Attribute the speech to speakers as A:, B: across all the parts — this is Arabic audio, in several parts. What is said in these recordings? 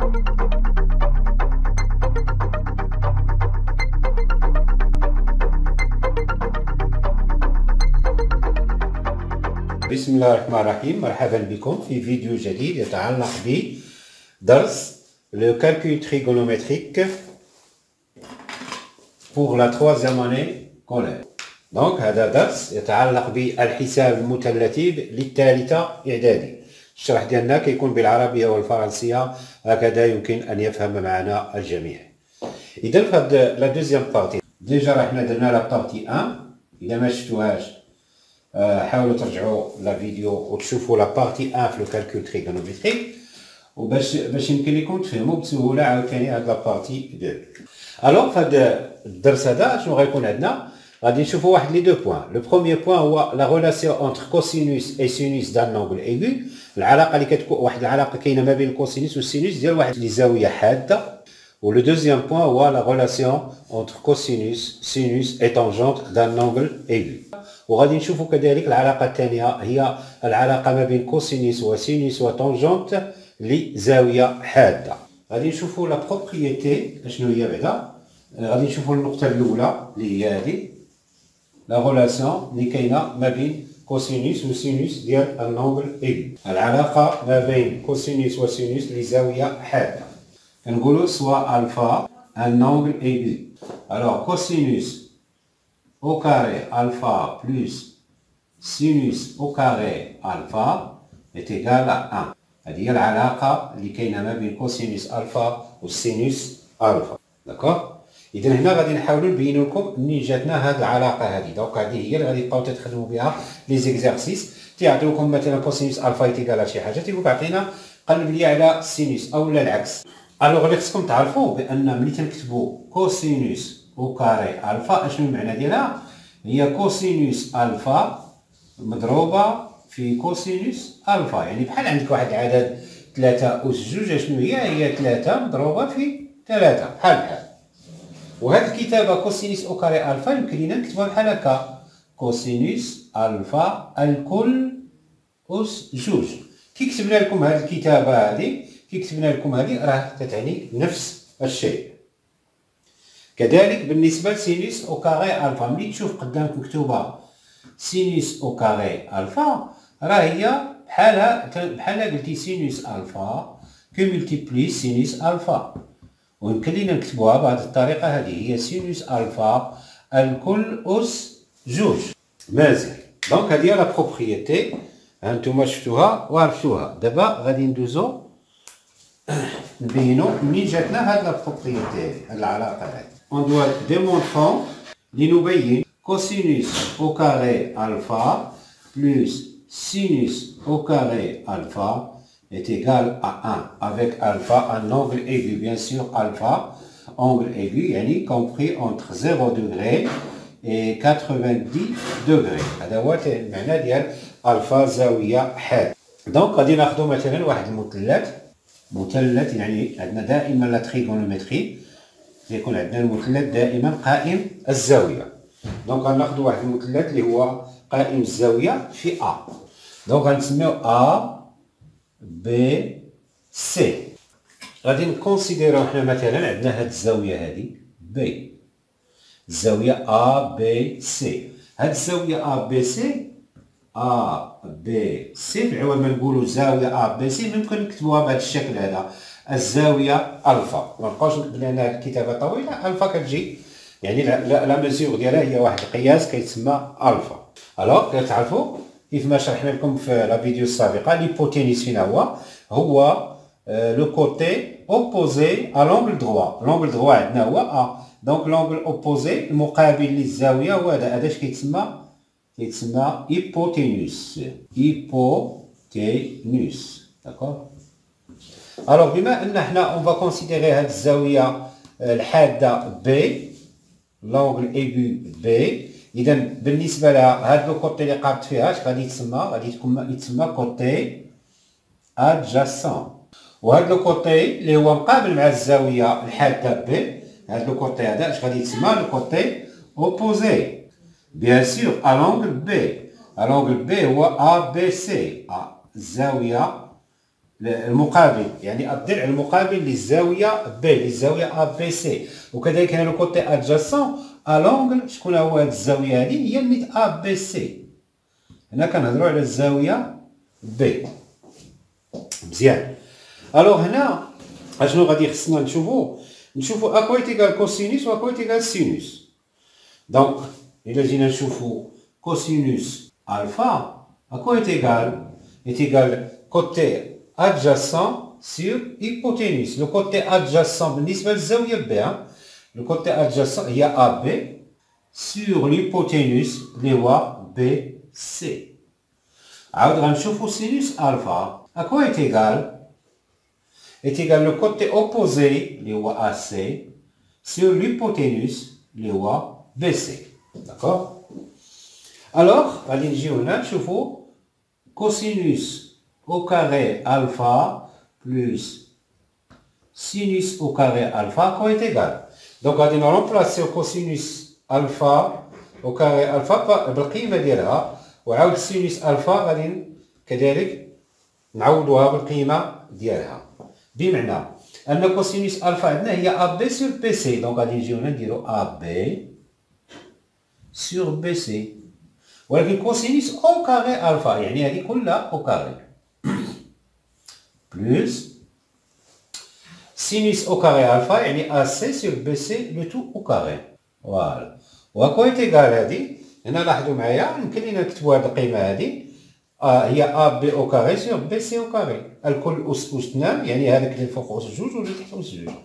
A: بسم الله الرحمن الرحيم. مرحبا بكم في فيديو جديد يتعلق بدرس le calcul trigonométrique pour la troisième année collège. Donc هذا درس يتعلق بالحساب المثلثي للثالثة إعدادي. الشرح ديالنا كيكون بالعربية والفرنسية، هكذا يمكن أن يفهم معنا الجميع. إذا في هاد لا دوزيام بارتي ديجا راه حنا درنا لا بارتي 1. إذا ما شفتوهاش حاولوا ترجعوا لا فيديو وتشوفوا لا بارتي 1 في لو كالكول تريغونومتريك، باش يمكن لكم تفهموا بسهوله عاوتاني هاد لا بارتي 2. الوغ في هاد الدرس هذا شنو غيكون عندنا؟ غادي نشوفوا واحد لي دو بوين. لو بروميير بوين هو لا ريلاسيون اونتر كوسينوس اي سينوس دان لونغل ايغو، العلاقه اللي كتكون واحد العلاقه كاينه ما بين الكوسينوس والسينوس ديال واحد لي زاويه حاده. و لو دوزيام بوين هو لا ريلاسيون اونتر كوسينوس سينوس اي تانجونت دان لونغل ايغو. وغادي نشوفوا كذلك العلاقه الثانيه هي العلاقه ما بين كوسينوس وسينوس وتانجونت لزاويه حاده. غادي نشوفوا لا بروبريتي شنو هي بعدا. غادي نشوفوا النقطه الاولى اللي هي هذه لا ريلاسيون اللي كاينه ما بين كوسينوس وسينوس ديال النونغل ايغو، العلاقه ما بين كوسينوس وسينوس لزاويه حاده. كنقولوا سوا الفا ان نونغل ايغو. الوغ كوسينوس au carré alpha plus sinus au carré alpha est égal à 1. هذه هي العلاقة اللي كاينة ما بين كوسينوس الفا والسينوس الفا. داكوغ؟ إذا هنا غادي نحاولوا نبينوا لكم منين جاتنا هذه العلاقة هذه. دونك هذه هي اللي غادي تبقاو تخدموا بها لي زيكزارسيس. تيعطيوكم مثلا كوسينوس الفا ايتيكال على شي حاجة، تيقول لك عطينا قلب لي على السينوس أولا العكس. الوغ اللي خصكم تعرفوا بأن ملي تنكتبوا كوسينوس او كاري الفا اشنو المعنى ديالها؟ هي كوسينوس الفا مضروبه في كوسينوس الفا، يعني بحال عندك واحد العدد 3 أس 2 شنو هي 3 مضروبه في 3 بحال. وهاد الكتابه كوسينوس او كاري الفا يمكن لينا نكتبوها بحال هكا كوسينوس الفا الكل أس 2. كي كتبنا لكم هاد الكتابه هذه راه تتعني نفس الشيء. كذلك بالنسبة لسينوس أو كاري ألفا، ملي تشوف قدامك مكتوبة سينوس أو كاري ألفا راه هي بحالها قلتي سينوس ألفا كو ملتيبلي سينوس ألفا، ويمكن لينا نكتبوها بهذه الطريقة هذه هي سينوس ألفا الكل أس 2. مزيان. دونك هذه هي لا بروبريتي هانتوما شفتوها وعرفتوها. دابا غادي ندوزو نبينو منين جاتنا هاد لا بروبريتي هاد العلاقة هادي. On doit démontrer لنبين cosinus au carré alpha plus sinus au carré alpha est égal à 1 avec alpha un angle aigu. Bien sûr alpha angle aigu يعني compris entre 0 degré et 90 degré. هذا هو المعنى ديال alpha زاوية حاد. دونك غادي ناخدو مثلا واحد مثلث يعني عندنا دائما لا تريغونومتري يكون عندنا المثلث دائما قائم الزاويه. دونك غناخذ واحد المثلث اللي هو قائم الزاويه في A. دونك غنسميو A B C. غادي نكونسيديرو حنا مثلا عندنا هاد الزاويه هادي B، الزاويه A B C. هاد الزاويه A B C في العوض ما نقولوا زاويه A B C ممكن نكتبوها بهذا الشكل هذا الزاويه الفا. ما نبقاوش لان الكتابه طويله الفا كتجي يعني لا ميزور ديالها هي واحد القياس كيتسمى الفا. الوغ كتعرفوا كيف ما شرحنا لكم في لا فيديو السابقه ليبوتينيس فينا هو لو كوتي اوبوزي ا لونغل دروا. لونغل دروا عندنا هو ا، دونك لونغل اوبوزي المقابل للزاويه هو هذا اش كيتسمى هيبوتينوس. داكوغ. الوغ بما ان حنا اون فا كونسيديري هاد الزاويه الحاده بي لونغل ايغو بي، اذا بالنسبه لها هاد لو كوتي اللي قابضت فيها اش غادي يتسمى كوتي ادجاسون. وهاد لو كوتي اللي هو مقابل مع الزاويه الحاده بي، هاد لو كوتي هذا اش غادي يتسمى لو كوتي اوبوزي بيان سور ا لونغل بي. ا لونغل بي هو ا بي سي، الزاويه المقابل، يعني الضلع المقابل للزاوية ب، للزاوية ا بي سي. وكذلك هنا لو كوتي ادجاسون ا لونغل، شكون هو هاد الزاوية هادي؟ هي نيت ا بي سي. هنا كنهضرو على الزاوية بي. مزيان. الوغ هنا اشنو غادي خصنا نشوفو اكوا ايتيغال كوسينوس و اكوا ايتيغال سينوس. دونك إلا جينا نشوفو كوسينوس الفا اكوا ايتيغال كوتي adjacent sur hypoténuse. Le côté adjacent بالنسبة للزاوية ب، le côté adjacent هي AB sur l'hypoténuse اللي هو BC. عاود غنشوفو سينوس ألفا أكوا est égal le côté opposé اللي هو AC sur l'hypoténuse اللي هو BC. D'accord? Alors غادي نجيو هنا نشوفو cosinus au carré alpha plus sinus au carré alpha quoi est égal. Donc غادي نرومبلاسيو cosinus alpha au carré alpha بالقيمة ديالها، وعاود sinus alpha غادي كذلك نعوضوها بالقيمة ديالها. بمعنى أن cosinus alpha عندنا هي AB sur BC. دونك غادي نجيو هنا نديرو AB sur BC. ولكن cosinus au carré alpha يعني هذه كلها au carré plus sinus au carré alpha يعني AC sur BC le tout au carré. فوالا. وكوا ايتيغال هادي هنا لاحظوا معايا يمكن لينا نكتبوا هاد القيمة هادي هي AB au carré sur BC au carré. الكل أس 2 يعني هذاك اللي فوق أس 2 واللي تحت أس 2.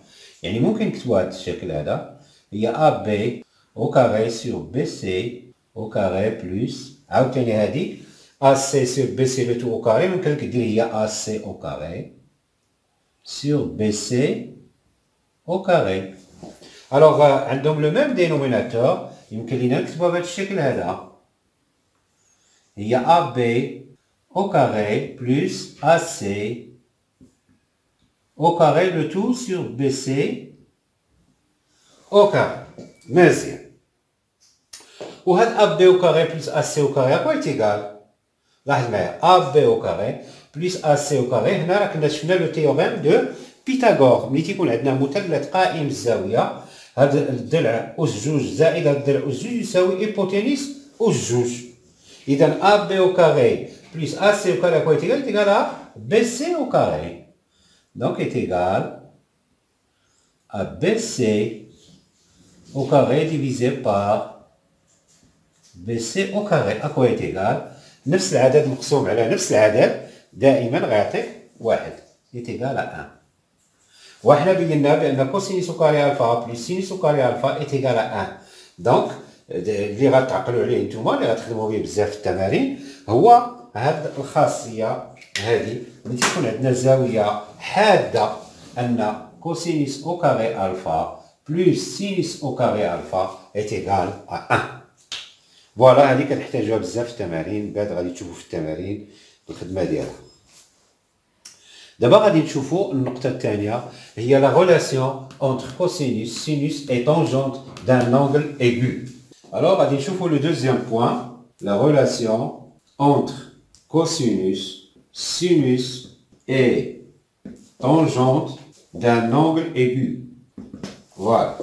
A: يعني ممكن نكتبوا هاد الشكل هذا هي AB au carré sur BC au carré plus عاوتاني هادي AC sur BC le tout au carré. ممكن لك دير هي AC au carré sur BC au carré. Alors عندهم le même dénominateur. يمكن لينا نكتبوها بهذا الشكل هذا هي AB au carré plus AC au carré le tout sur BC au carré. مزيان. وهاد AB au carré plus AC au carré اكوا ايتيغال. لاحظ معايا AB au carré plus AC au carré. هنا راه كنا شفنا لو تيوريم دو بيثاغور. ملي تيكون عندنا مثلث قائم الزاوية، هاد الضلع أس جوج زائد هاد الضلع أس جوج يساوي ايبوتينيس أس جوج. إذا AB au carré plus AC au carré quoi est égal à BC au carré. Donc est égal à BC au carré divisé par BC au carré. À quoi est égal؟ نفس العدد مقسوم على نفس العدد دائما غيعطيك واحد. est égal à 1. وحنا بينا بأن كوسينوس au carré alpha plus sinus au carré alpha est égal à 1. دونك اللي غتعقلوا عليه نتوما اللي غتخدموا به بزاف في التمارين هو هاد الخاصية هذه ملي تكون عندنا زاوية حادة أن كوسينوس au carré alpha plus sinus au carré alpha est égal à 1. فوالا هذه كتحتاجوها بزاف في التمارين، بعد غادي تشوفوا في التمارين الخدمة ديالها. دابا غادي نشوفوا النقطة الثانية هي la relation entre cosinus, sinus et tangente d'un angle aigu. Alors غادي نشوفوا le deuxième point, la relation entre cosinus, sinus et tangente d'un angle aigu. Voilà.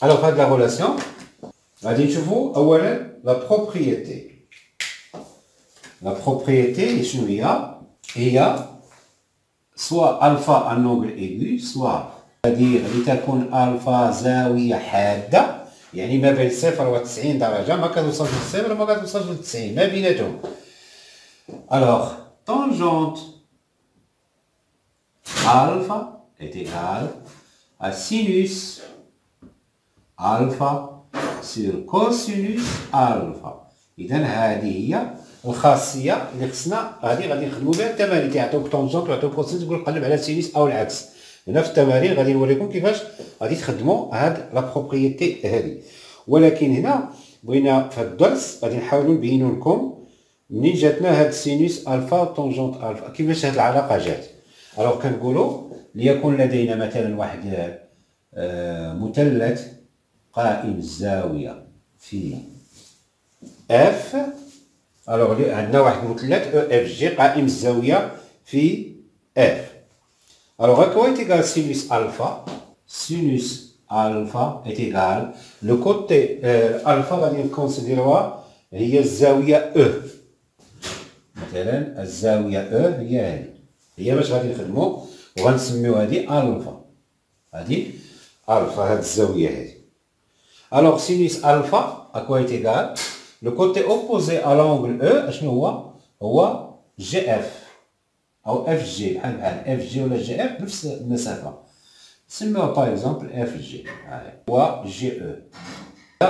A: Alors هاد la relation غادي نشوفوا أولا la propriété. La propriété شنو هي soit alpha un angle aigu soit غادي تكون alpha زاوية حادة يعني ما بين 0 و 90 درجة، ما كتوصلش ل0 وما كتوصلش ل 90 ما بيناتهم. Alors tangente alpha est égal à sinus alpha sur cosinus alpha. إذا هذه هي الخاصية اللي خصنا غادي نخدموا بها التمارين. تيعطوك طونجونت ويعطوك كوسينوس تقول قلب على سينوس أو العكس. هنا في التمارين غادي نوريكم كيفاش غادي تخدموا هاد لا بروبريتي هذه. ولكن هنا بغينا في هاد الدرس غادي نحاولوا نبينوا لكم منين جاتنا هاد سينوس الفا وطونجونت الفا، كيفاش هاد العلاقة جات. الوغ كنقولوا ليكن لدينا مثلا واحد مثلث قائم الزاوية في F. Alors عندنا واحد المثلث EFG قائم الزاوية في F. Alors, à quoi est égal sinus alpha? Sinus alpha est égal, le côté alpha غادي نكونسيديروها هي الزاوية E. مثلا الزاوية E هي باش غادي نخدمو وغنسميو هادي الفا. هادي الفا هاد الزاوية هادي. Alors sinus alpha à quoi est égal? Le côté opposé à l'angle E اشنو هو؟ هو GF أو FG بحال FG ولا GF نفس المسافة. نسميوها باغ اكزومبل FG هو GE.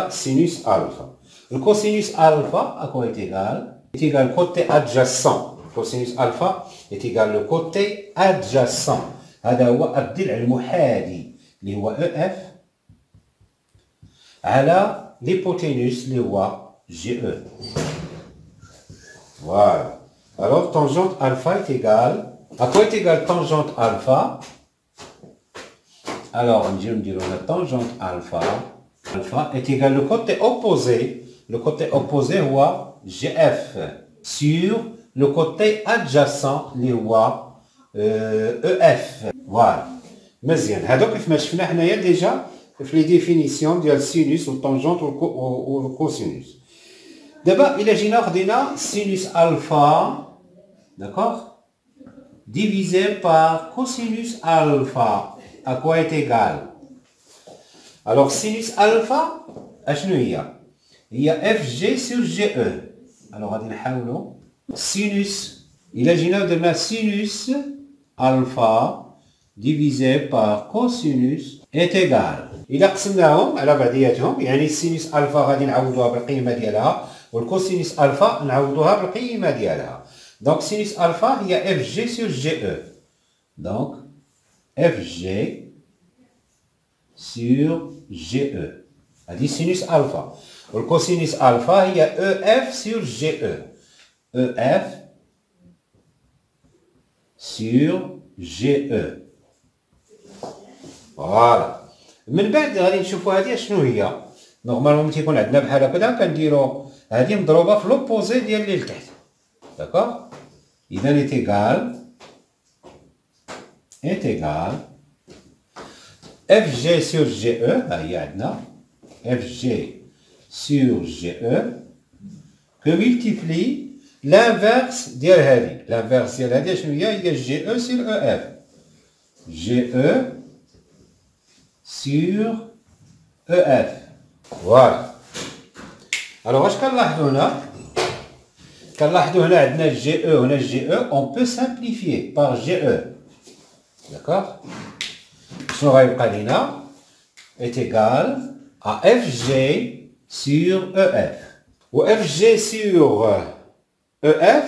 A: Sinus alpha. Le cosinus alpha à quoi est égal? Est égal au côté adjacent. Le cosinus alpha est égal au côté adjacent. هذا هو الضلع المحاذي اللي هو EF على l'hypoténuse اللي هو GE. Voilà. Alors tangente alpha est égal. À quoi est égal tangente alpha? Alors on dit la tangente alpha. Alpha est égal le côté opposé. Le côté opposé هو GF sur le côté adjacent اللي هو EF. Voilà. مزيان. هادو كيفاش شفنا حنايا ديجا في لي ديفينيسيون ديال السينوس والطونجونت والكوسينوس. دابا إلا جينا خدينا sinus alpha, d'accord, divisé par cosinus alpha, à quoi est égal? Alors sinus alpha اشنو هي FG sur GE. alors غادي نحاولوا sinus إلا جينا درنا sinus alpha divisé par cosinus est égal. إلا قسمناهم على بعضياتهم يعني السينوس ألفا غادي نعوضوها بالقيمة ديالها والكوسينوس ألفا نعوضوها بالقيمة ديالها. دونك سينوس ألفا هي اف جي سور جي او. دونك اف جي سور جي او هادي سينوس ألفا. والكوسينوس ألفا هي او اف سور جي او. او اف سور جي او. فوالا. من بعد غادي نشوفوا هادي شنو هي. نورمالمون تيكون عندنا بحال هكذا كنديرو هادي مضروبه في لوبوزي ديال اللي لتحت. داكوغ. اذا est égal FG sur GE. ها هي عندنا FG sur GE que multiplie l'inverse ديال هادي. l'inverse ديال هادي شنو هي GE sur EF. GE sur EF. Voilà. Alors اش كنلاحظوا هنا؟ كنلاحظوا هنا عندنا GE وهنا GE. on peut simplifier par GE. d'accord. شنو غيبقى لينا؟ est égal à FG sur EF. و FG sur EF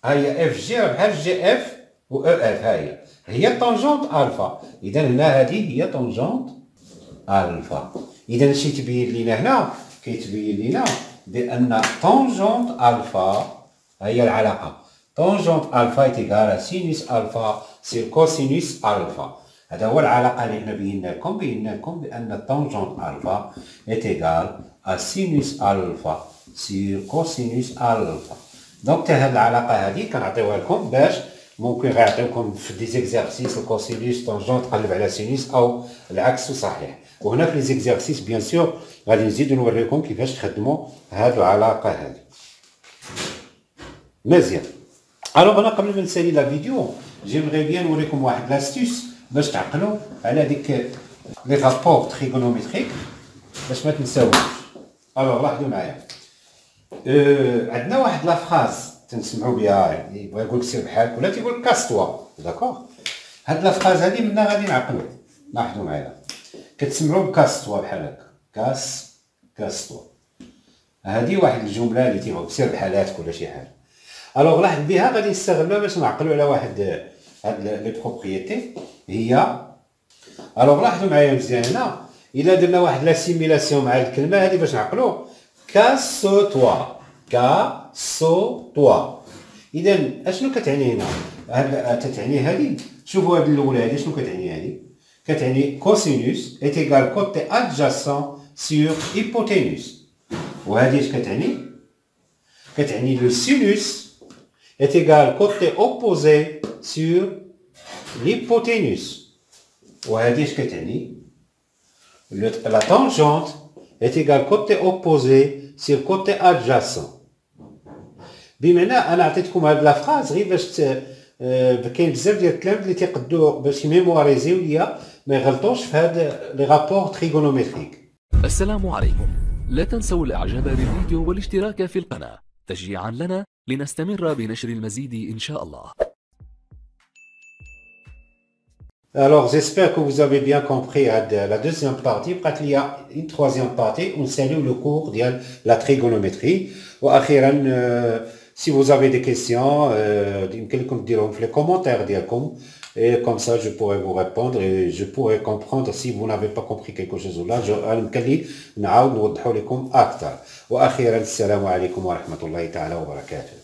A: ها هي FG بحال GF و EF هي طونجونت ألفا. إذا هنا هذه هي طونجونت ألفا. إذا شي تبين لينا هنا كيتبين لينا بأن طونجونت ألفا هي العلاقة. طونجونت ألفا إيكال سينوس ألفا سير كوسينوس ألفا. هذا هو العلاقة اللي حنا بينا لكم بأن طونجونت ألفا إيكال سينوس ألفا سير كوسينوس ألفا. دونك تا هاد العلاقة هادي كنعطيوها لكم باش ممكن غيعطيوكم في دي زيكزارسيس الكوسينوس طونجون تقلب على سينوس او العكس صحيح. وهنا في لي زيكزارسيس بيان سور غادي نزيدو نوريكم كيفاش تخدموا هاد العلاقه هادي. مزيان. الوغ انا قبل ما نسالي لا فيديو جيمغي بيان نوريكم واحد لاستيس باش تعقلوا على ديك لي رابور تريغونوميتريك باش ما تنساوش. الوغ لاحظوا معايا عندنا واحد لا فراز تنسمعوا بها يعني بغا يقول لك سير بحالك ولا تيقول لك كاستوا. داكوغ. هاد لافراز هادي منا غادي نعقلوا. لاحظوا معايا كتسمعوا بكاستوا بحال هكا كاستوا. هادي واحد الجمله اللي تيبغيو سير بحالاتك ولا شي حاجه. الوغ لاحظ بها غادي نستغلوها باش نعقلوا على واحد هاد لي بروبريتي هي. الوغ لاحظوا معايا مزيان هنا الا درنا واحد لاسيميلاسيون مع الكلمه هادي باش نعقلوا كاسوتوا. كاسوتوا. إذا أشنو كتعني هنا؟ تتعني هذه. شوفوا هذه الأولى هذه شنو كتعني هذه؟ كتعني كوسينوس est égal côté adjacent sur hypoténuse. وهذه اش كتعني؟ كتعني le sinus est égal côté opposé sur l'hypoténuse. وهذه اش كتعني؟ La tangente est égale côté opposé sur côté adjacent. بمعنى انا عطيتكم هاد لا فراز غير باش كاين بزاف ديال الكلام اللي تيقدوا باش يميمواريزيو ليا ما يغلطوش في هاد لي رابور تريغونومتريك.
B: السلام عليكم، لا تنسوا الاعجاب بالفيديو والاشتراك في القناة تشجيعا لنا لنستمر بنشر المزيد ان شاء الله.
A: Alors j'espère que vous avez bien compris la deuxième partie. Il y a une troisième partie où on salue le cours de la trigonométrie. واخيرا si vous avez des questions يمكنكم تديروهم في les commentaires ديالكم et comme ça je pourrai vous répondre et je pourrai comprendre si vous n'avez pas compris quelque chose ou là يمكن لي نعاود نوضحوا لكم اكثر. واخيرا السلام عليكم ورحمة الله تعالى وبركاته.